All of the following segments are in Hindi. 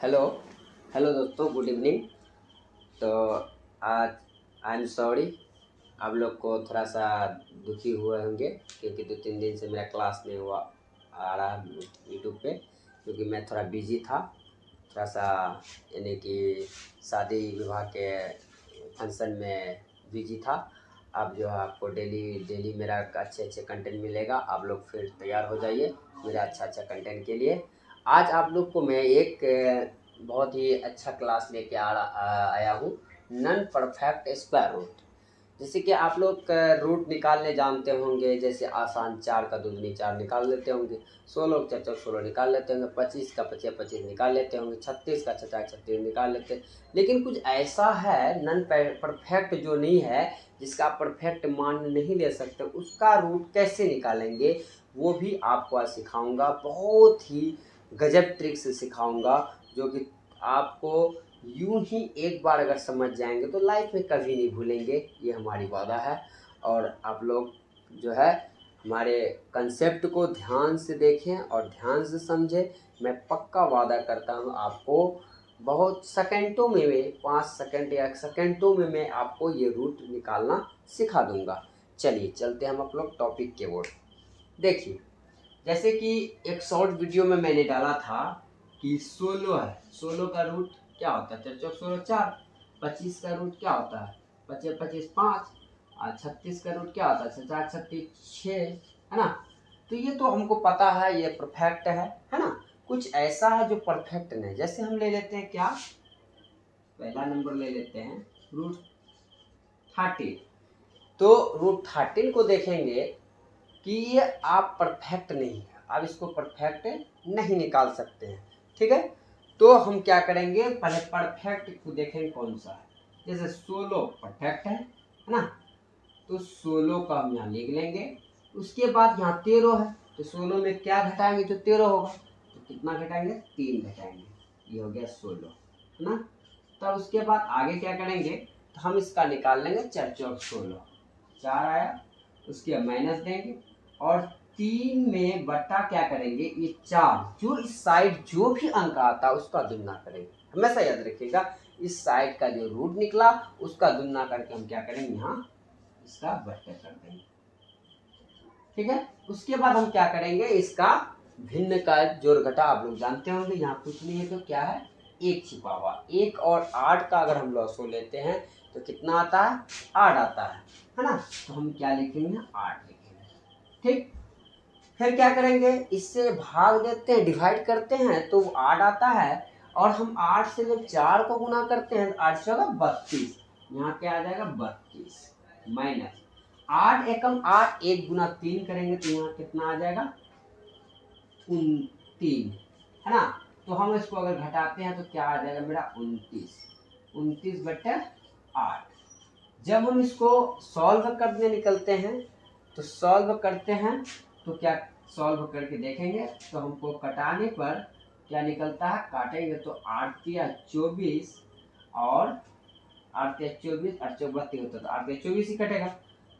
हेलो हेलो दोस्तों, गुड इवनिंग। तो आज आई एम सॉरी, आप लोग को थोड़ा सा दुखी हुए होंगे क्योंकि 2-3 दिन से मेरा क्लास नहीं हुआ आ रहा यूट्यूब पे, क्योंकि मैं थोड़ा बिजी था, थोड़ा सा यानी कि शादी विवाह के फंक्शन में बिजी था। अब जो है आपको डेली डेली मेरा अच्छे अच्छे कंटेंट मिलेगा। आप लोग फिर तैयार हो जाइए मेरा अच्छा कंटेंट के लिए। आज आप लोग को मैं एक बहुत ही अच्छा क्लास लेके आया हूँ, नॉन परफेक्ट स्क्वायर रूट। जैसे कि आप लोग रूट निकालने जानते होंगे, जैसे आसान 4 का दूनी 4 निकाल लेते होंगे, 16 का 16 निकाल लेते होंगे, 25 का 25 निकाल लेते होंगे, 36 का 36 निकाल लेते हैं। लेकिन कुछ ऐसा है नॉन परफेक्ट जो नहीं है, जिसका आप परफेक्ट मान नहीं ले सकते, उसका रूट कैसे निकालेंगे वो भी आपको आज सिखाऊंगा। बहुत ही गजब ट्रिक से सिखाऊंगा, जो कि आपको यूं ही एक बार अगर समझ जाएंगे तो लाइफ में कभी नहीं भूलेंगे, ये हमारी वादा है। और आप लोग जो है हमारे कंसेप्ट को ध्यान से देखें और ध्यान से समझें। मैं पक्का वादा करता हूँ आपको बहुत सेकंडों में 5 सेकंड या सेकंडों में मैं आपको ये रूट निकालना सिखा दूंगा। चलिए चलते हैं हम आप लोग टॉपिक के ओर। देखिए, जैसे कि एक शॉर्ट वीडियो में मैंने डाला था कि 16 है, 16 का रूट क्या होता है, 4 चौक 16 4। 25 का रूट क्या होता है, 25 25 5। और 36 का रूट क्या होता है, 4 36 6, है ना। तो ये तो हमको पता है, ये परफेक्ट है ना। कुछ ऐसा है जो परफेक्ट नहीं। जैसे हम ले लेते हैं क्या, पहला नंबर ले लेते हैं रूट 13। तो रूट 13 को देखेंगे कि ये आप परफेक्ट नहीं है, आप इसको परफेक्ट नहीं निकाल सकते हैं, ठीक है। तो हम क्या करेंगे, पहले परफेक्ट को देखेंगे कौन सा है। जैसे 16 परफेक्ट है ना, तो 16 का हम यहाँ लिख लेंगे। उसके बाद यहाँ 13 है, तो 16 में क्या घटाएंगे, जो 13 होगा, तो कितना घटाएंगे, 3 घटाएंगे, ये हो गया 16, है ना। तब उसके बाद आगे क्या करेंगे, तो हम इसका निकाल लेंगे 4 चौक 16, 4 आया, उसके माइनस देंगे और 3 में बटा क्या करेंगे, ये 4 जो इस साइड जो भी अंक आता है उसका दुगना करेंगे। हमेशा याद रखिएगा, इस साइड का जो रूट निकला उसका दुगना करके हम क्या करेंगे, यहाँ इसका बट्टा कर देंगे, ठीक है। उसके बाद हम क्या करेंगे, इसका भिन्न का जोड़ घटा आप लोग जानते होंगे, यहाँ कुछ नहीं है तो क्या है, 1 छिपा हुआ। 1 और 8 का अगर हम लॉसो लेते हैं तो कितना आता है, 8 आता है ना। तो हम क्या लिखेंगे, 8 लिखेंगे, ठीक। फिर क्या करेंगे, इससे भाग देते हैं, डिवाइड करते हैं तो 8 आता है। और हम 8 से जब 4 को गुना करते हैं तो 8 से होगा 32, यहाँ क्या आ जाएगा 32 माइनस 8 एकम 8, 1 गुना 3 करेंगे तो यहाँ कितना आ जाएगा 29, है ना। तो हम इसको अगर घटाते हैं तो क्या आ जाएगा मेरा 29 बटे 8। जब हम इसको सॉल्व करने निकलते हैं तो सॉल्व करते हैं तो क्या सॉल्व करके देखेंगे तो हमको कटाने पर क्या निकलता है, काटेंगे तो 8 तिया 24 और 8 तिया 24 8 चौक 32 होता है, तो 8 तिया 24 ही कटेगा।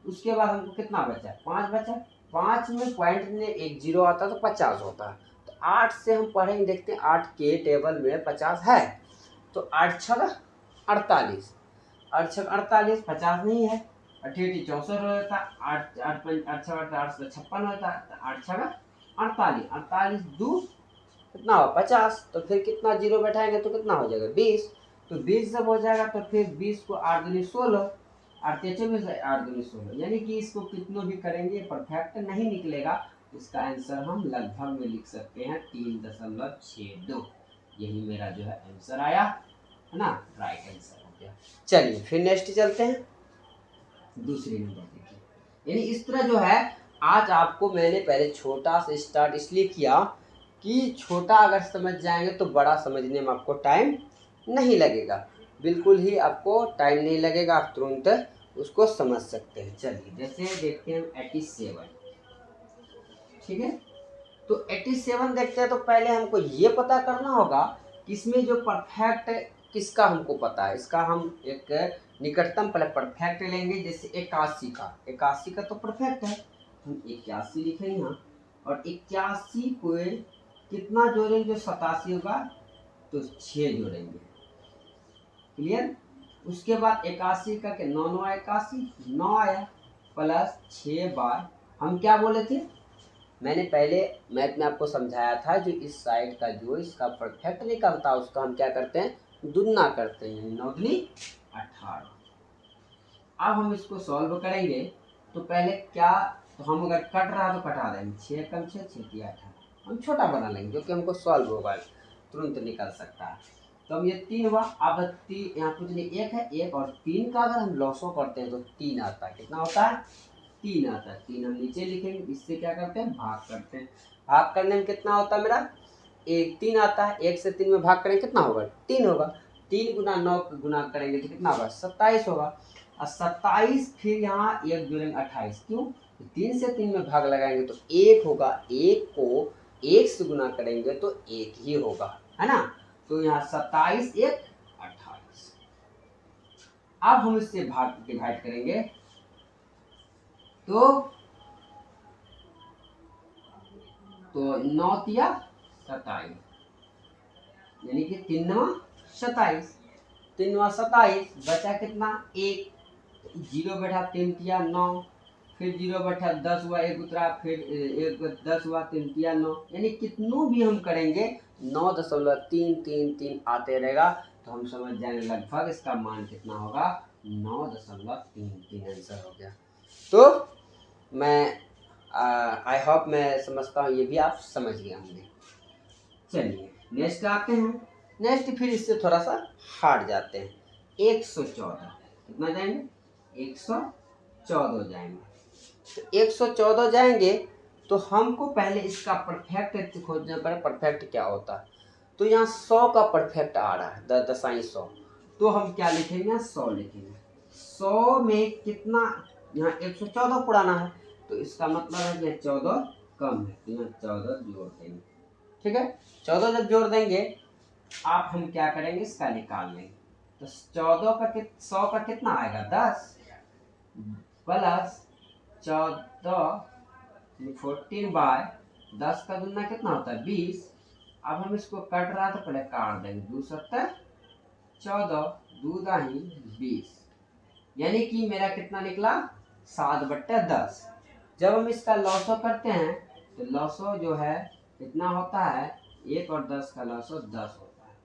उसके बाद हमको कितना बचा, 5 बचा। 5 में पॉइंट में एक जीरो आता तो 50 होता है। तो 8 से हम पढ़ेंगे, देखते हैं 8 के टेबल में 50 है, तो 8 छः 48, 8 छः 48, 50 नहीं है, 88 64 होता, 8 8 8 छः 8 56 होता, 8 छः 48, 48 दो कितना हो 50। तो फिर कितना जीरो बैठाएंगे तो कितना हो जाएगा 20। तो 20 जब हो जाएगा तो फिर 20 को 8 दूनी 16, 8 24 8 दूनी 16, यानी कि इसको कितनों भी करेंगे परफेक्ट नहीं निकलेगा। इसका आंसर हम लगभग में लिख सकते हैं 3.62। यही मेरा जो है आंसर आया, है ना, राइट आंसर हो गया। चलिए फिर नेक्स्ट चलते हैं, दूसरी नंबर देखिए। यानी इस तरह जो है आज आपको मैंने पहले छोटा से स्टार्ट इसलिए किया कि छोटा अगर समझ जाएंगे तो बड़ा समझने में आपको टाइम नहीं लगेगा, बिल्कुल ही आपको टाइम नहीं लगेगा, आप तुरंत उसको समझ सकते हैं। चलिए जैसे देखते हैं 87, ठीक है। तो 87 देखते हैं तो पहले हमको ये पता करना होगा कि इसमें जो परफेक्ट किसका हमको पता है। इसका हम एक निकटतम पहले परफेक्ट लेंगे, जैसे 81 का, 81 का तो परफेक्ट है, हम 81 लिखेंगे यहाँ। और 81 को कितना जोड़ेंगे, जो 87 होगा तो 6 जोड़ेंगे। क्लियर। उसके बाद 81 का के 9 9 81, 9 आया प्लस 6 बार हम क्या बोले थे, मैंने पहले मैथ में आपको समझाया था, जो इस साइड का जो इसका परफेक्ट निकलता है उसका हम क्या करते हैं, दुगना करते हैं, 9 दूनी 18। अब हम इसको सॉल्व करेंगे तो पहले क्या, तो हम अगर कट रहा तो कटा देंगे, 6 कम 6 6 3 18, हम छोटा बना लेंगे क्योंकि हमको सॉल्व होगा, तुरंत निकल सकता है। तो अब ये 3 हुआ। अब यहाँ कुछ नहीं, 1 है, 1 और 3 का अगर हम लॉसो करते हैं तो 3 आता है। कितना होता है, 3 आता है। 3 हम नीचे लिखेंगे, इससे क्या करते हैं, भाग करते हैं। भाग करने में कितना होता है मेरा, 3 आता है। 1 से 3 में भाग करेंगे कितना होगा, 3 होगा। 3 गुना 9 गुना करेंगे तो कितना होगा, 27 होगा। और 27 फिर यहाँ 1 जोड़ेंगे 28, क्यों, 3 से 3 में भाग लगाएंगे तो 1 होगा। 1 को 1 से गुना करेंगे तो 1 ही होगा, है ना। तो यहाँ 27 1 28। अब हम इससे भाग डिवाइड करेंगे तो 9 तिया 27, यानी कि 3 9 27, 3 9 27, बचा कितना, 1, 0 बैठा, 3 तिया 9, फिर 0 बैठा 10 हुआ, 1 उतरा, फिर 1 10 हुआ, 3 तिया 9, यानी कितनों भी हम करेंगे 9.333 आते रहेगा। तो हम समझ जाएंगे लगभग इसका मान कितना होगा, 9.33 आंसर हो गया। तो मैं आई होप मैं समझता हूँ ये भी आप समझ गए होंगे। चलिए नेक्स्ट आते हैं। नेक्स्ट फिर इससे थोड़ा सा हार्ड जाते हैं, 114, कितना जाएंगे, 114 जाएंगे। तो 114 जाएंगे तो हमको पहले इसका परफेक्ट खोजना पड़ेगा, परफेक्ट क्या होता है। तो यहाँ 100 का परफेक्ट आ रहा है, 10.100, तो हम क्या लिखेंगे, 100 लिखेंगे। 100 में कितना, यहाँ 114 पुराना है तो इसका मतलब है कि 14 कम है, तो यहाँ 14 जोड़ देंगे। ठीक है, 14 जब जोड़ देंगे आप हम क्या करेंगे, इसका निकाल लेंगे। तो 14 का 100 का कितना आएगा, 10 प्लस 14 14 बाय 10 का दुना कितना होता है, 20। अब हम इसको कट रहा तो पहले काट देंगे, 2 7 14, 2 दाही 20, यानी कि मेरा कितना निकला, 7/10। जब हम इसका लॉसो करते हैं तो लॉसो जो है कितना होता है, 1 और 10 का लॉसो 10 होता है,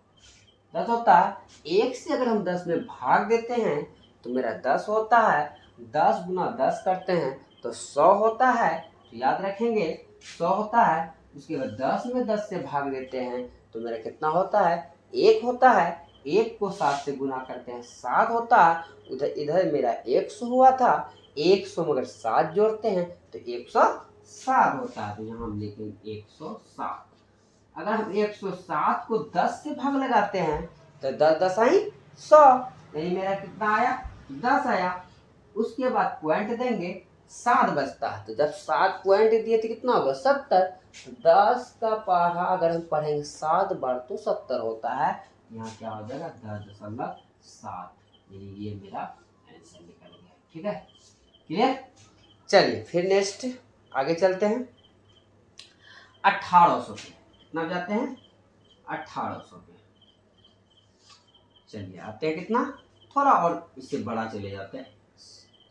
10 होता है। 1 से अगर हम 10 में भाग देते हैं तो मेरा 10 होता है, 10 गुना 10 करते हैं तो 100 होता है। तो याद रखेंगे 100 होता है। उसके बाद 10 में 10 से भाग देते हैं तो मेरा कितना होता है, 1 होता है। 1 को 7 से गुना करते हैं 7 होता है। उधर इधर मेरा 100 हुआ था, 100 मगर 7 जोड़ते हैं तो 107 होता है। तो यहाँ हम लिखेंगे 107। अगर हम 107 को 10 से भाग लगाते हैं तो 10 10 आई 100, यानी मेरा कितना आया, 10 आया। उसके बाद पॉइंट देंगे, 7 बचता है, तो जब 7 पॉइंट दिए तो कितना होगा, 70। तो 10 का पारा अगर हम पढ़ेंगे 7 बार तो 70 होता है। यहाँ क्या हो जाएगा, 10.7, यानी ये मेरा आंसर निकल गया। ठीक है, क्लियर। चलिए फिर नेक्स्ट आगे चलते हैं। 1800 पे कितना जाते हैं, 1800 पे। चलिए आते हैं कितना, थोड़ा और इससे बड़ा चले जाते हैं।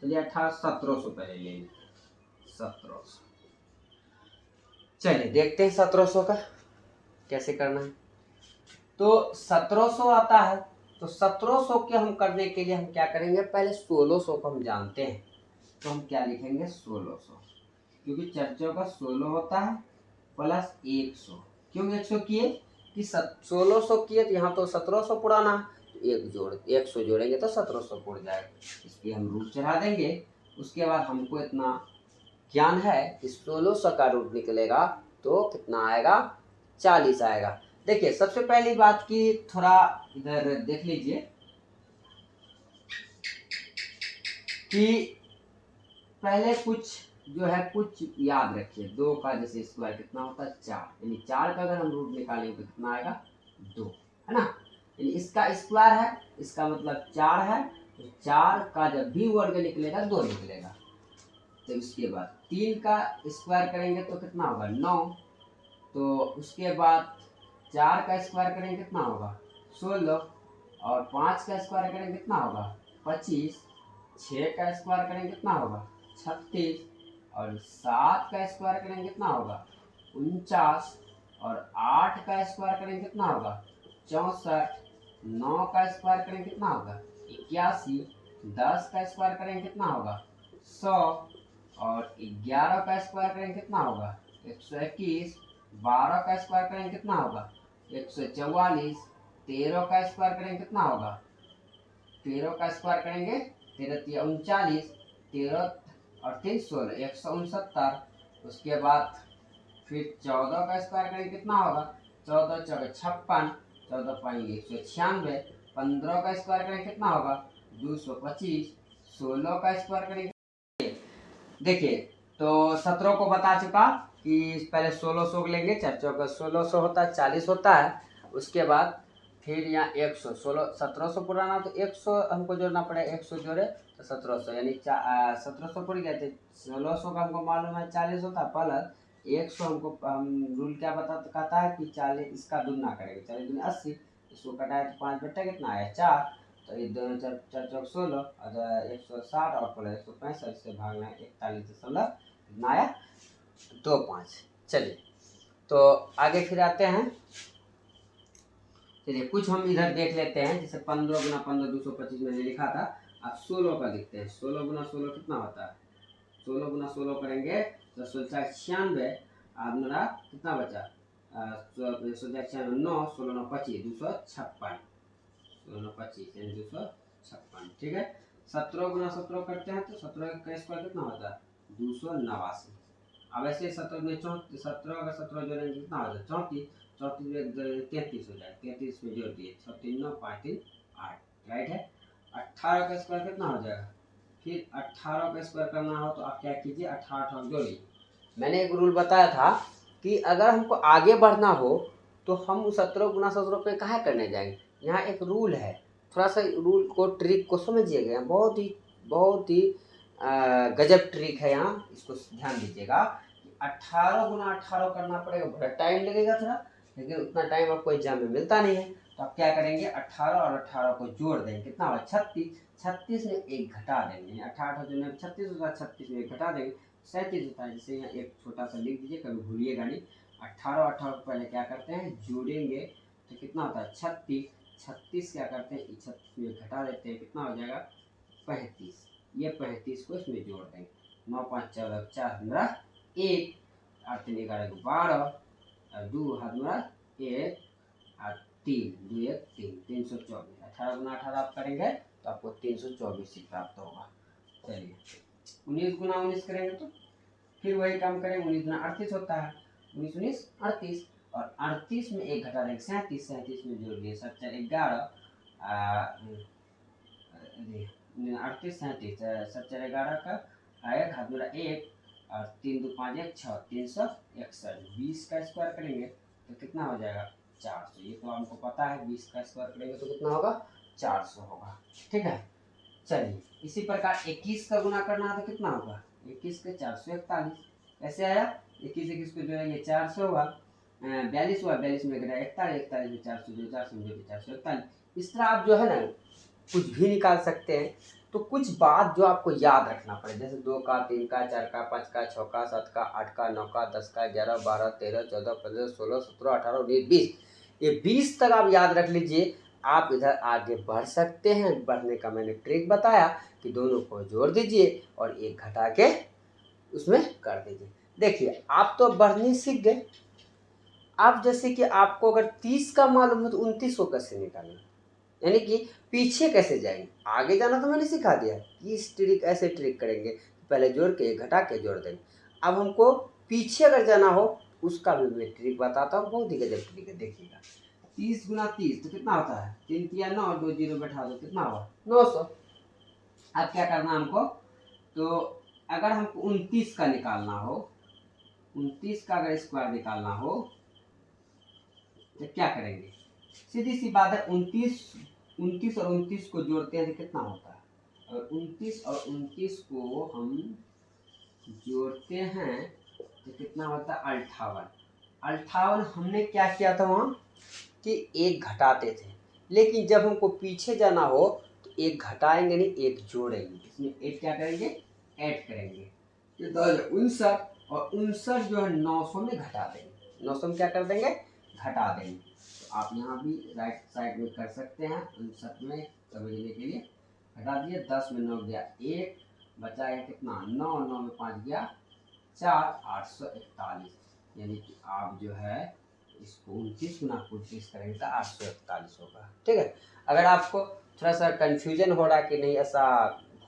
चलिए 1700 पहले ले लेंगे, 1700। चलिए देखते हैं 1700 का कैसे करना है। तो 1700 आता है, तो 1700 के हम करने के लिए हम क्या करेंगे, पहले 1600 को हम जानते हैं, तो हम क्या लिखेंगे, 1600, क्योंकि चर्चों का 16 होता है प्लस 100। क्यों 100 किए कि 1600 किए तो यहाँ तो 1700 पुराना है, तो 100 जोड़ेंगे तो 1700 पुर जाएगा, इसलिए हम रूट चढ़ा देंगे। उसके बाद हमको इतना ज्ञान है कि 1600 का रूट निकलेगा तो कितना आएगा, 40 आएगा। देखिए सबसे पहली बात की थोड़ा इधर देख लीजिए कि पहले कुछ जो है कुछ याद रखिए। 2 का जैसे स्क्वायर कितना होता है, 4, यानी 4 का अगर हम रूट निकालेंगे तो कितना आएगा, 2, है ना। यानी इसका स्क्वायर है, इसका मतलब 4 है, तो 4 का जब भी वर्ग निकलेगा 2 निकलेगा। तो इसके बाद 3 का स्क्वायर करेंगे तो कितना होगा, 9। तो उसके बाद 4 का स्क्वायर करेंगे कितना होगा 16, और 5 का स्क्वायर करेंगे कितना होगा 25, 6 का स्क्वायर करेंगे कितना होगा 36, और 7 का स्क्वायर करेंगे कितना होगा 49, और 8 का स्क्वायर करेंगे कितना होगा 64, 9 का स्क्वायर करेंगे कितना होगा 81, 10 का स्क्वायर करेंगे कितना होगा 100, और 11 का स्क्वायर करेंगे कितना होगा 121, 12 का स्क्वायर करेंगे कितना होगा 144, 13 का स्क्वायर करेंगे कितना होगा 13 का स्क्वायर करेंगे 13 39, 13 और 3 16, 169। उसके बाद फिर 14 का स्क्वायर करेंगे कितना होगा 14 चौके 56, 14 पाएंगे 196, 15 का स्क्वायर करेंगे कितना होगा 225, 16 का स्क्वायर करेंगे। देखिए तो 17 को बता चुका कि पहले 1600 लेंगे, 4 चौका 1600 होता है, 40 होता है। उसके बाद फिर यहाँ 100, 1700 पुराना तो 100 हमको जोड़ना पड़ेगा, 100 जोड़े तो 1700, यानी 1700 पुर गया थे। 1600 का हमको मालूम है 40 होता है, प्लस 100 हमको रूल क्या कहता है कि 40 इसका दुगना करेंगे, 40 दूनी 80, इसको कटाए तो 5 बट्टा कितना आया 4, तो ये दोनों 4 चौक 16 और 160 और प्लस 165 से भागना 41 कितना आया 25। चलिए तो आगे फिर आते हैं। चलिए कुछ हम इधर देख लेते हैं, जैसे 15 गुना 15 225 मैंने लिखा था, अब 16 का लिखते हैं। 16 गुना 16 कितना होता है, 16 गुना 16 करेंगे तो 96, अब मेरा कितना बचा 96, 9 16 9 25 256, 16 25 यानी 256, ठीक है। 17 गुना 17 करते हैं तो 17 का स्क्वायर कितना होता है 289। अब ऐसे 17 में 17 का 17 जोड़ेंगे कितना होता है 34, 34 में 33 हो जाए, 33 में जोड़ दिए 36 9 5 3 8, राइट है। 18 का स्क्वायर कितना हो जाएगा, फिर 18 का स्क्वायर करना हो तो आप क्या कीजिए 18 जोड़िए। मैंने एक रूल बताया था कि अगर हमको आगे बढ़ना हो तो हम 17 गुना 17 पे कहाँ करने जाएंगे। यहाँ एक रूल है, थोड़ा सा रूल को ट्रिक को समझिएगा, बहुत ही गजब ट्रिक है यहाँ, इसको ध्यान दीजिएगा। 18 गुना 18 करना पड़ेगा, बड़ा टाइम लगेगा थोड़ा, लेकिन उतना टाइम आपको एग्जाम में मिलता नहीं है। तो आप क्या करेंगे 18 और 18 को जोड़ देंगे, कितना होगा 36, 36 में एक घटा देंगे, 18 जो 36 होता है 36 में एक घटा देंगे 37 होता है। जैसे यहाँ एक छोटा सा लिख दीजिए, कभी भूलिएगा नहीं। 18 और 18 को पहले क्या करते हैं जोड़ेंगे तो कितना होता है 36, 36 क्या करते हैं 36 में घटा देते हैं, कितना हो जाएगा 35। ये 35 को इसमें जोड़ देंगे, 9 5 14 4 मेरा 1, 8 3 11 12, और 2 हाथ मेरा 1 और 3 2 1 3 324। 18 गुना 18 आप करेंगे तो आपको 324 ही प्राप्त होगा। चलिए 19 गुना 19 करेंगे तो फिर वही काम करेंगे, 19 गुना 38 होता है, 19 19 38, और 38 में एक घटा देंगे 37, 37 में जोड़ दिए 7 4 11, 38 37 7 4 11 का आएगा हाथ मेरा 1 और 3 2 5 1 6 361, 20 का स्क्वायर करेंगे तो कितना हो जाएगा 400। ये तो हमको पता है 20 का स्क्वायर करेंगे तो कितना होगा 400 होगा, ठीक है। चलिए इसी प्रकार 21 का गुना करना है तो कितना होगा 21 के 441, कैसे आया 21 21 को जोड़ेंगे 400 हुआ, 42 हुआ, 42 में 41 41 में 400 जो 400 में 441। इस तरह आप जो है ना कुछ भी निकाल सकते हैं। तो कुछ बात जो आपको याद रखना पड़े, जैसे 2 का 3 का 4 का 5 का 6 का 7 का 8 का 9 का 10 का 11 12 13 14 15 16 17 18 19 20, ये 20 तक आप याद रख लीजिए। आप इधर आगे बढ़ सकते हैं। बढ़ने का मैंने ट्रिक बताया कि दोनों को जोड़ दीजिए और एक घटा के उसमें कर दीजिए। देखिए आप तो बढ़नी सीख गए। आप जैसे कि आपको अगर 30 का मालूम है तो 29 को कैसे निकालना, यानी कि पीछे कैसे जाएंगे, आगे जाना तो मैंने सिखा दिया कि इस ट्रिक ऐसे ट्रिक करेंगे, पहले जोड़ के घटा के जोड़ देंगे। अब हमको पीछे अगर जाना हो उसका भी मैं ट्रिक बताता हूँ, बहुत ही गजब ट्रिक है, देखिएगा। 30 गुना 30 तो कितना होता है 3 3 9 2 0 बैठा दो कितना हुआ 900। अब क्या करना हमको, तो अगर हमको 29 का निकालना हो, 29 का अगर स्क्वायर निकालना हो तो क्या करेंगे, सीधी सी बात है 29 और 29 को जोड़ते हैं तो कितना होता है, और 29 और 29 को हम जोड़ते हैं तो कितना होता है 58। 58 हमने क्या किया था वहाँ कि एक घटाते थे, लेकिन जब हमको पीछे जाना हो तो एक घटाएंगे नहीं, एक जोड़ेंगे। इसमें एक क्या करेंगे, ऐड करेंगे। ये 1059 और 59 जो है 900 में घटा देंगे। 900 में क्या कर देंगे, घटा देंगे। तो आप यहाँ भी राइट साइड में कर सकते हैं। 59 में समझने के लिए घटा दिए। 10 में 9 गया 1, बचा है कितना 9, 9 में 5 गया 4, 841। यानी कि आप जो है इसको 29 गुना 25 करेंगे तो 841 होगा। ठीक है। अगर आपको थोड़ा सा कंफ्यूजन हो रहा है कि नहीं ऐसा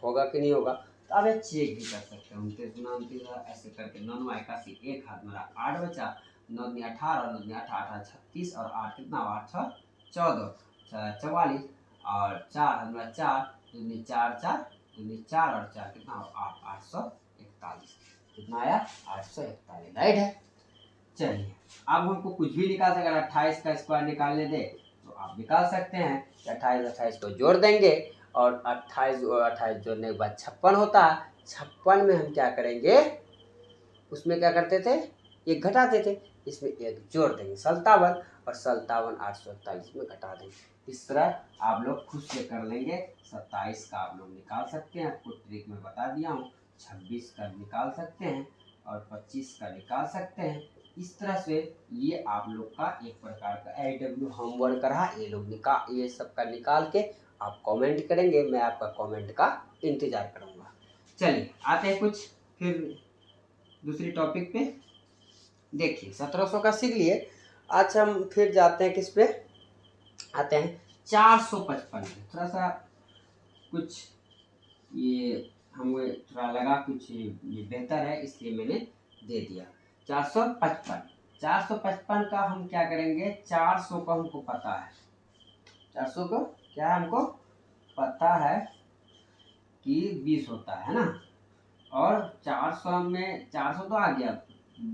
होगा कि नहीं होगा, तो आप चेक भी कर सकते हैं। 29 गुना 29 ऐसे करके 9 9 81, एक हाथ मेरा 8 बचा, 9 9 18, 9 9 18 36 और 8 कितना 8 6 14 44 और 4 हमारा 4 2 4 4 2 4 और 4 कितना 8 841। कितना आया 841, राइट है। चलिए अब हमको कुछ भी निकाल सकते, अगर 28 का स्क्वायर निकालने दे तो आप निकाल सकते हैं। 28 को जोड़ देंगे और 28 जोड़ने के बाद 56 होता है। 56 में हम क्या करेंगे, उसमें क्या करते थे, एक घटाते थे, इसमें एक जोड़ देंगे 57 और 57 841 में घटा देंगे। इस तरह आप लोग खुद से कर लेंगे। 27 का आप लोग निकाल सकते हैं, आपको ट्रिक में बता दिया हूँ। 26 का निकाल सकते हैं और 25 का निकाल सकते हैं। इस तरह से ये आप लोग का एक प्रकार का AW होमवर्क रहा। ये सब का निकाल के आप कमेंट करेंगे, मैं आपका कमेंट का इंतजार करूंगा। चलिए आते हैं कुछ फिर दूसरी टॉपिक पे। देखिए 1700 का सीख लिए। आज हम फिर जाते हैं किस पे, आते हैं 455। थोड़ा सा कुछ ये हमें थोड़ा लगा कुछ ये बेहतर है, इसलिए मैंने दे दिया। 455 का हम क्या करेंगे, 400 को हमको पता है, 400 को क्या हमको पता है कि 20 होता है ना। और 400 में 400 तो आ गया,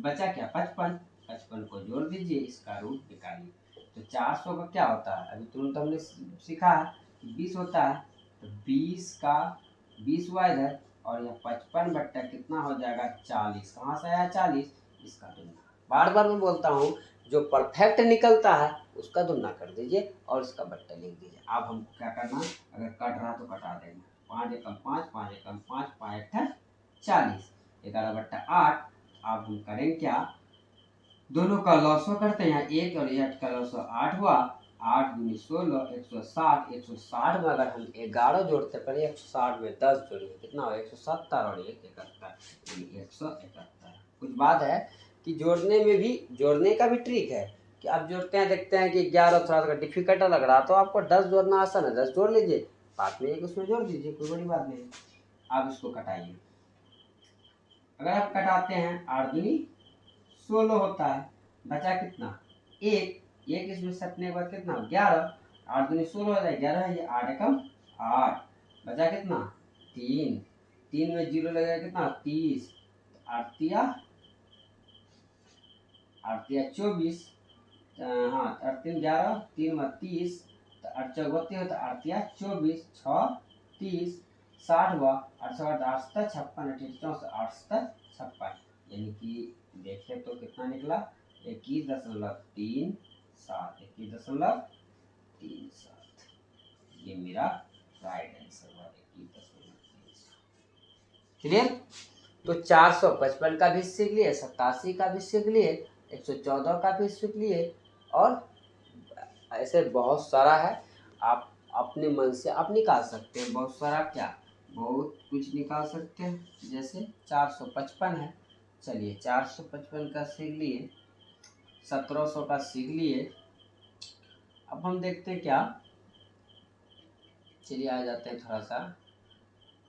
बचा क्या 55। 55 को जोड़ दीजिए, इसका रूट निकालिए। तो 400 का क्या होता है, अभी तुरंत हमने सीखा है कि 20 होता है। तो 20 का 20 हुआ इधर, और यह 55 बट्टा कितना हो जाएगा 40। कहाँ से आया 40, इसका दुगना। बार बार मैं बोलता हूँ, जो परफेक्ट निकलता है उसका दुगना कर दीजिए और इसका बट्टा लिख दीजिए। अब हमको क्या करना, अगर कट रहा तो कटा देंगे। 5 एकम 5, 5 एकम 5, 5 एकम 40, 11 बट्टा 8। अब हम करें क्या, दोनों का लॉसो करते हैं। 1 और 8 का लॉसो 8 हुआ, 8 दूनी 16, 160। 160 में अगर हम 11 जोड़ते, पहले 160 में 10 जोड़िए, कितना हो 170 और 171, 171। कुछ बात है कि जोड़ने में भी, जोड़ने का भी ट्रिक है कि आप जोड़ते हैं, देखते हैं कि 11 थोड़ा सा डिफिकल्ट लग रहा, तो आपको 10 जोड़ना आसान है, 10 जोड़ लीजिए, बाद में एक उसमें जोड़ दीजिए, कोई बड़ी बात नहीं। आप इसको कटाइए। अगर आप कटाते हैं 8 दूनी 16 होता है, बचा कितना 1, इसमें सटने के बाद कितना 11, 8 दूनी 16 हो जाए 11 है, ये 8 एकम 8, बचा कितना 3, 3 में 0 लगेगा कितना 30, 8 तिया 24, हाँ 8 3 11, 3 में 30, 8 4 32 होता, 8 तिया 24, 6 30, 60 हुआ, 8 8 8 56, 8 8 56। यानी कि देखें तो कितना निकला 21.37, 21.37। ये मेरा राइट आंसर हुआ 21.37। क्लियर। तो 455 का भी सीख लिए, 87 का भी सीख लिए, 114 का भी सीख लिए, और ऐसे बहुत सारा है। आप अपने मन से आप निकाल सकते हैं, बहुत सारा क्या, बहुत कुछ निकाल सकते हैं। जैसे 455 है, चलिए 455 का सीख लिए, 1700 का सीख लिए। अब हम देखते हैं क्या, चलिए आ जाते हैं थोड़ा सा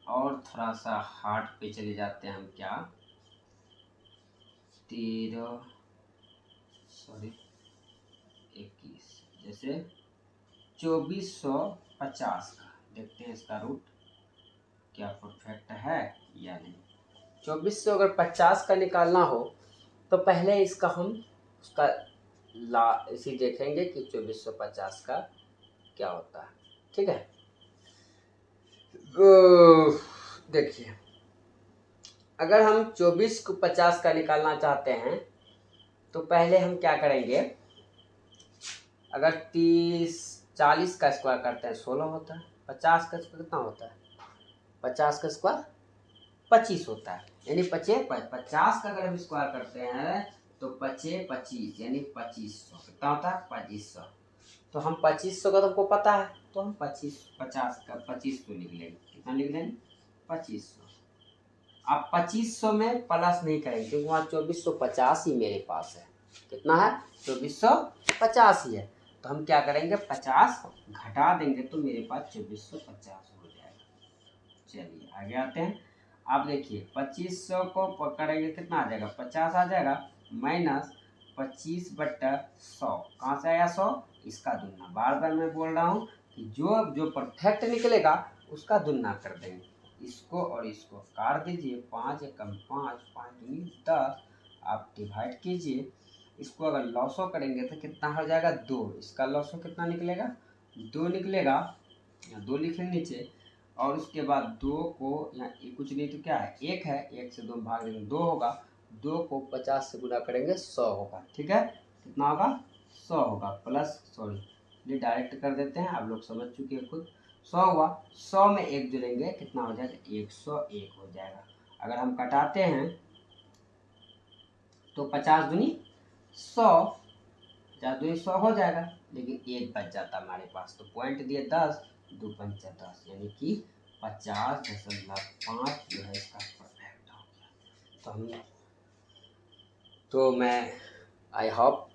और थोड़ा सा हार्ड पे चले जाते हैं हम। क्या 21, जैसे 2450 का देखते हैं, इसका रूट क्या परफेक्ट है या नहीं। 2400 अगर 50 का निकालना हो तो पहले इसका हम उसका इसी देखेंगे कि 2450 का क्या होता है। ठीक है, देखिए अगर हम 24 को 50 का निकालना चाहते हैं तो पहले हम क्या करेंगे, अगर 30-40 का स्क्वायर करते हैं 16 होता है। 50 का स्क्वायर कितना होता है? 50 का स्क्वायर 25 होता है। यानी 50 का अगर हम स्क्वायर करते हैं तो 25 यानी 2500 कितना होता है? 2500। तो हम 2500 का तो हमको पता है, तो हम 50 का 2500 लिख लेंगे। कितना लिख लेंगे? 2500। आप 2500 में प्लस नहीं करेंगे क्योंकि वहाँ 2450 ही मेरे पास है। कितना है? 2450 ही है। तो हम क्या करेंगे? 50 घटा देंगे तो मेरे पास 2450 हो जाएगा। चलिए आगे आते हैं। आप देखिए 2500 को करेंगे कितना आ जाएगा? 50 आ जाएगा माइनस 25/100। कहाँ से आया 100? इसका दुगना। बार बार मैं बोल रहा हूँ कि जो जो परफेक्ट निकलेगा उसका दुगना कर देंगे। इसको और इसको काट दीजिए। 5 एकम 5, 5 दूनी 10। आप डिवाइड कीजिए। इसको अगर लॉसो करेंगे तो कितना हो जाएगा? 2। इसका लॉसो कितना निकलेगा? 2 निकलेगा। 2 लिखेंगे नीचे। और उसके बाद 2 को यहाँ कुछ नहीं तो क्या है? 1 है। 1 से 2 भाग देंगे 2 होगा। 2 को 50 से गुना करेंगे 100 होगा। ठीक है, कितना होगा? 100 होगा प्लस ये डायरेक्ट कर देते हैं, आप लोग समझ चुके हैं खुद। 100 हुआ। 100 में 1 जोड़ेंगे कितना हो जाएगा? 101 हो जाएगा। अगर हम कटाते हैं तो 50 दूनी 100, 50 दूनी 100 हो जाएगा, लेकिन 1 बच जाता हमारे पास। तो पॉइंट दिए 10, 2 पंचा 10 यानी कि 50.5 जो है इसका परफेक्ट हो गया। तो मैं आई होप,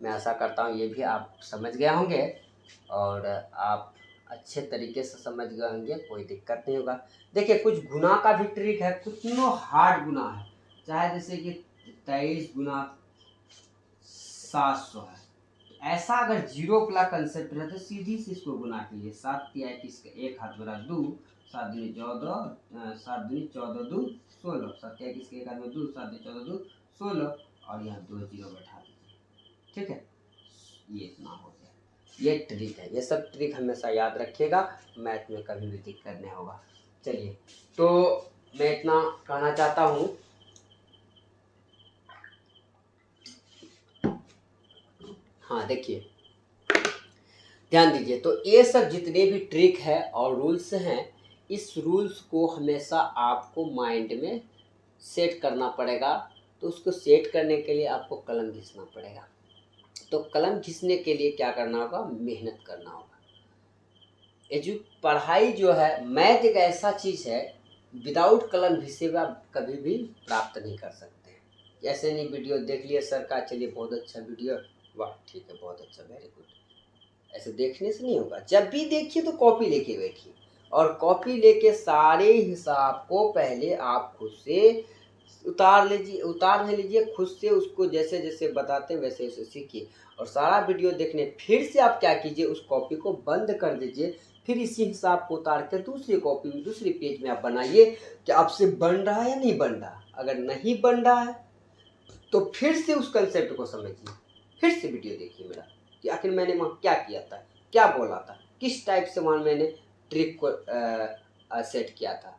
मैं आशा करता हूँ ये भी आप समझ गए होंगे और आप अच्छे तरीके से समझ गए होंगे, कोई दिक्कत नहीं होगा। देखिए कुछ गुना का भी ट्रिक है, कितना हार्ड गुना है। चाहे जैसे कि 23 गुना 700 है। ऐसा अगर जीरो वाला कंसेप्ट है तो सीधी से इसको गुना कीजिए। 7 तिया 21 का 1 हाथ बरा 2, 7 दूनी 14, 7 दूनी 14 2 16, 7 तिया 21 का 1 हाथ में 2, 7 दूनी 14 2 16 और यहाँ 2 जीरो बैठा दीजिए। ठीक है, ये इतना हो गया। ये ट्रिक है, ये सब ट्रिक हमेशा याद रखिएगा, मैथ में कभी भी दिक्कत नहीं होगा। चलिए, तो मैं इतना कहना चाहता हूँ। हाँ देखिए, ध्यान दीजिए। तो ये सब जितने भी ट्रिक है और रूल्स हैं, इस रूल्स को हमेशा आपको माइंड में सेट करना पड़ेगा। तो उसको सेट करने के लिए आपको कलम घिसना पड़ेगा। तो कलम घिसने के लिए क्या करना होगा? मेहनत करना होगा। ये जो पढ़ाई जो है, मैथ एक ऐसा चीज़ है, विदाउट कलम घिसे हुए आप कभी भी प्राप्त नहीं कर सकते। ऐसे नहीं वीडियो देख लिए सर का, चलिए बहुत अच्छा वीडियो, वाह ठीक है बहुत अच्छा, वेरी गुड, ऐसे देखने से नहीं होगा। जब भी देखिए तो कॉपी लेके बैठिए और कॉपी लेके सारे हिसाब को पहले आप खुद से उतार नहीं लीजिए, खुद से उसको जैसे जैसे बताते हैं वैसे वैसे सीखिए। और सारा वीडियो देखने फिर से आप क्या कीजिए? उस कॉपी को बंद कर दीजिए, फिर इसी हिसाब को उतार के दूसरी कॉपी में दूसरी पेज में आप बनाइए कि आपसे बन रहा है या नहीं बन रहा। अगर नहीं बन रहा है तो फिर से उस कंसेप्ट को समझिए, फिर से वीडियो देखिए मेरा कि आखिर मैंने वहाँ क्या किया था, क्या बोला था, किस टाइप से वहाँ मैंने ट्रिक को सेट किया था।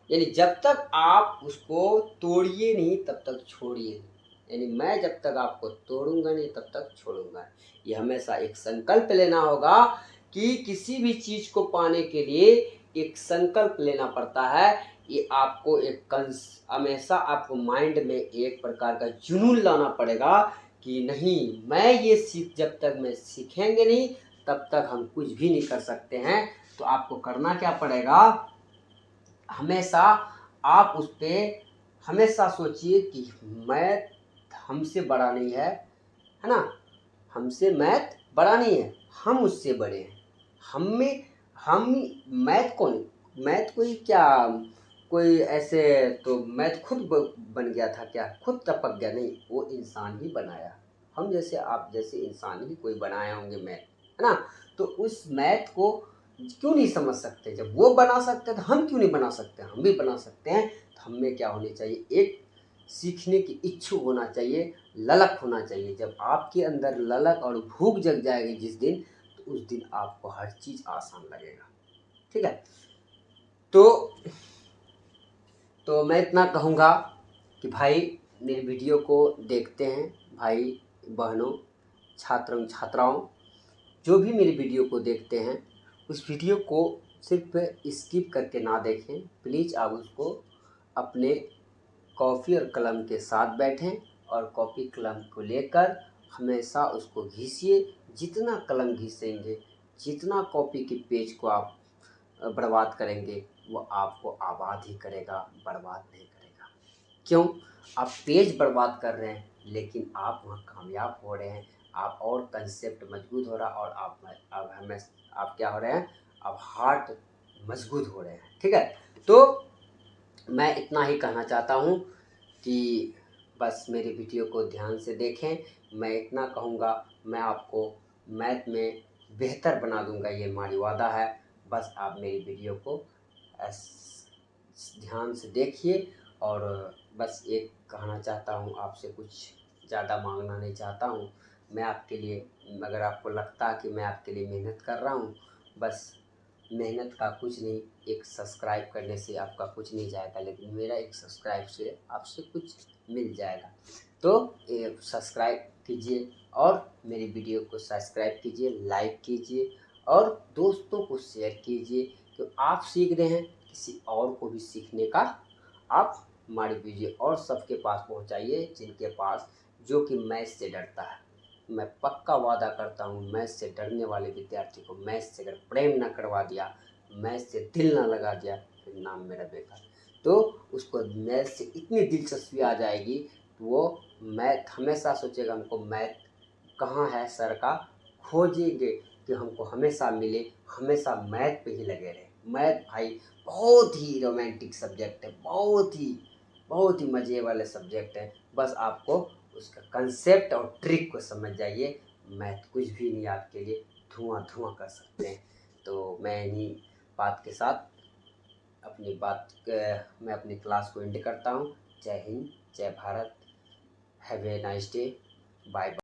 यानी जब तक आप उसको तोड़िए नहीं तब तक छोड़िए नहीं। यानी मैं जब तक आपको तोड़ूंगा नहीं तब तक छोड़ूंगा। ये हमेशा एक संकल्प लेना होगा कि किसी भी चीज़ को पाने के लिए एक संकल्प लेना पड़ता है। ये आपको हमेशा आपको माइंड में एक प्रकार का जुनून लाना पड़ेगा कि नहीं, मैं ये जब तक मैं सीखेंगे नहीं तब तक हम कुछ भी नहीं कर सकते हैं। तो आपको करना क्या पड़ेगा? हमेशा आप उस पर हमेशा सोचिए कि मैथ हमसे बड़ा नहीं है, है ना? हमसे मैथ बड़ा नहीं है, हम उससे बड़े हैं। हम मैथ कोई क्या, कोई ऐसे तो मैथ खुद बन गया था क्या? खुद टपक गया? नहीं, वो इंसान ही बनाया। हम जैसे आप जैसे इंसान ही कोई बनाए होंगे मैथ, है ना? तो उस मैथ को क्यों नहीं समझ सकते? जब वो बना सकते तो हम क्यों नहीं बना सकते? हम भी बना सकते हैं। तो हमें क्या होनी चाहिए? एक सीखने की इच्छुक होना चाहिए, ललक होना चाहिए। जब आपके अंदर ललक और भूख जग जाएगी जिस दिन, तो उस दिन आपको हर चीज़ आसान लगेगा। ठीक है, तो मैं इतना कहूँगा कि भाई मेरी वीडियो को देखते हैं भाई बहनों, छात्रों छात्राओं, जो भी मेरी वीडियो को देखते हैं उस वीडियो को सिर्फ स्किप करके ना देखें। प्लीज़ आप उसको अपने कॉपी और कलम के साथ बैठें और कॉपी कलम को लेकर हमेशा उसको घिसिए। जितना कलम घिसेंगे, जितना कॉपी के पेज को आप बर्बाद करेंगे, वो आपको आबाद ही करेगा, बर्बाद नहीं करेगा। क्यों? आप पेज बर्बाद कर रहे हैं लेकिन आप वहाँ कामयाब हो रहे हैं। आप और कंसेप्ट मजबूत हो रहा और आप क्या हो रहे हैं, आप हार्ट मजबूत हो रहे हैं। ठीक है, तो मैं इतना ही कहना चाहता हूँ कि बस मेरी वीडियो को ध्यान से देखें। मैं इतना कहूँगा, मैं आपको मैथ में बेहतर बना दूँगा, ये हमारी वादा है। बस आप मेरी वीडियो को ध्यान से देखिए। और बस एक कहना चाहता हूँ आपसे, कुछ ज़्यादा मांगना नहीं चाहता हूँ मैं आपके लिए। अगर आपको लगता है कि मैं आपके लिए मेहनत कर रहा हूँ, बस मेहनत का कुछ नहीं, एक सब्सक्राइब करने से आपका कुछ नहीं जाएगा, लेकिन मेरा एक सब्सक्राइब से आपसे कुछ मिल जाएगा। तो ये सब्सक्राइब कीजिए और मेरी वीडियो को सब्सक्राइब कीजिए, लाइक कीजिए और दोस्तों को शेयर कीजिए। तो आप सीख रहे हैं, किसी और को भी सीखने का आप हमारी वीडियो और सबके पास पहुंचाइए, जिनके पास, जो कि मैथ से डरता है। मैं पक्का वादा करता हूँ, मैथ से डरने वाले विद्यार्थी को मैथ से अगर प्रेम न करवा दिया, मैथ से दिल न लगा दिया, फिर नाम मेरा बेकार। तो उसको मैथ से इतनी दिलचस्पी आ जाएगी तो वो मैथ हमेशा सोचेगा हमको मैथ कहाँ है सर का, खोजेंगे कि हमको हमेशा मिले, हमेशा मैथ पे ही लगे रहे। मैथ भाई बहुत ही रोमांटिक सब्जेक्ट है, बहुत ही मज़े वाले सब्जेक्ट है। बस आपको उसका कंसेप्ट और ट्रिक को समझ जाइए। मैथ कुछ भी नहीं आपके लिए, धुआं धुआं कर सकते हैं। तो मैं इन्हीं बात के साथ मैं अपनी क्लास को एंड करता हूँ। जय हिंद, जय भारत, have a nice day, bye bye.